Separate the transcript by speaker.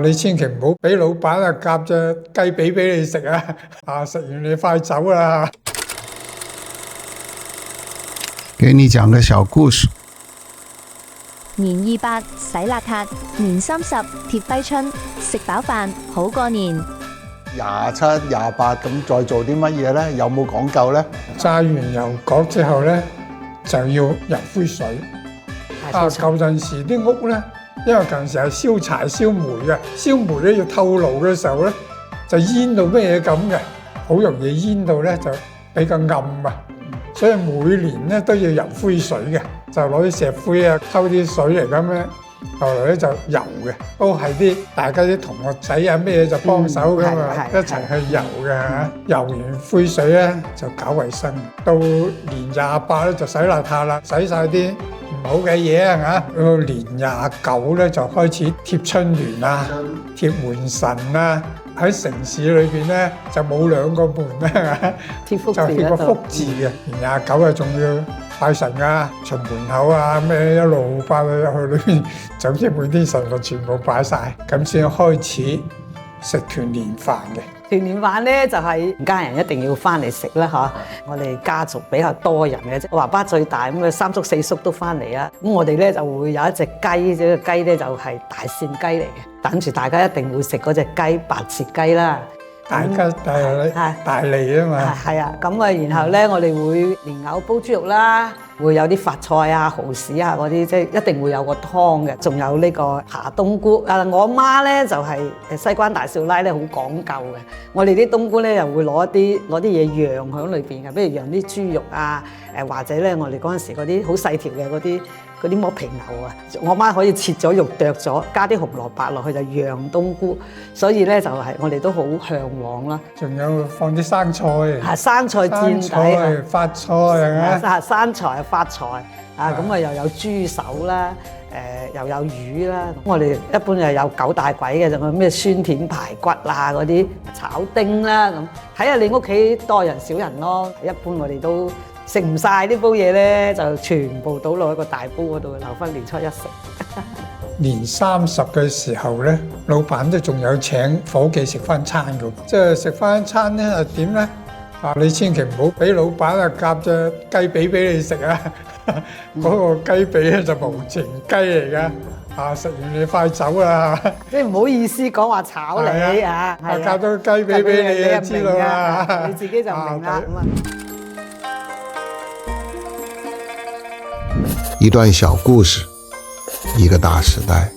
Speaker 1: 你千祈唔好俾老闆夾隻雞髀俾你食啊！食完你快走啦！
Speaker 2: 給你講個小故事。
Speaker 3: 年28洗邋遢，年30貼揮春，食飽飯好過年。
Speaker 4: 27、28咁再做啲乜嘢呢？有冇講究呢？
Speaker 1: 炸完油角之後呢，就要油灰水。舊陣時啲屋呢，因為近時係燒柴燒煤嘅，燒煤咧要透爐嘅時候咧，就煙到咩咁嘅，好容易煙到咧就比較暗啊，所以每年咧都要油灰水嘅，就攞啲石灰啊溝啲水嚟咁咧，後來咧就油嘅，都係啲大家啲同學仔啊咩就幫手噶嘛，一齊去油嘅嚇，油完灰水咧就搞衞生，到年28咧就洗邋遢啦，洗晒啲唔好嘅嘢啊嚇，到年29咧就開始貼春聯啊，貼門神啊，喺城市裏邊咧就冇兩個門啦嚇，就貼個福字嘅。年29啊仲要拜神啊，巡門口啊咩一路拜到入去裏邊，總之每啲神就全部擺晒，咁先開始食團年飯嘅。
Speaker 5: 團年飯咧就係家人一定要翻嚟食啦嚇，我哋家族比較多人嘅啫，我爸爸最大咁啊，三叔四叔都翻嚟啊，咁我哋咧就會有一隻雞，呢個雞咧就係大扇雞嚟嘅，等住大家一定會食嗰隻雞白切雞啦。
Speaker 1: 大吉大利啊嘛，
Speaker 5: 係啊，咁啊，然後咧我哋會蓮藕煲豬肉啦，會有啲發菜啊、蠔豉啊嗰啲，即係一定會有個湯嘅，仲有呢個扒冬菇。我阿媽咧就係西關大少奶咧好講究嘅，我哋啲冬菇咧又會攞啲嘢釀喺裏邊嘅，比如釀啲豬肉啊，或者咧我哋嗰陣時嗰啲好細條嘅嗰啲剝皮牛啊，我媽可以切咗肉剁咗，加啲紅蘿蔔落去就釀冬菇，所以咧就係我哋都好嚮往啦。
Speaker 1: 仲有放啲生菜，
Speaker 5: 生菜墊底，
Speaker 1: 發菜啊，
Speaker 5: 生菜發菜啊，咁啊又有豬手啦，又有魚啦。我哋一般又有九大簋嘅，就係咩酸甜排骨啊嗰啲炒丁啦咁。睇下你屋企多人少人咯，一般我哋都食唔晒呢煲嘢咧，就全部倒落一個大煲嗰度，留翻年初一食。
Speaker 1: 年30嘅時候咧，老闆都仲有請夥計食翻餐嘅，即係食翻餐咧係點咧？你千祈唔好俾老闆夾隻雞髀俾你食啊！嗰個雞髀咧就無情雞嚟噶，食完你快走啦！
Speaker 5: 即係唔好意思講話炒你啊！
Speaker 1: 夾咗雞髀俾你就知道啦，
Speaker 5: 你自己就明啦。
Speaker 2: 一段小故事，一個大時代。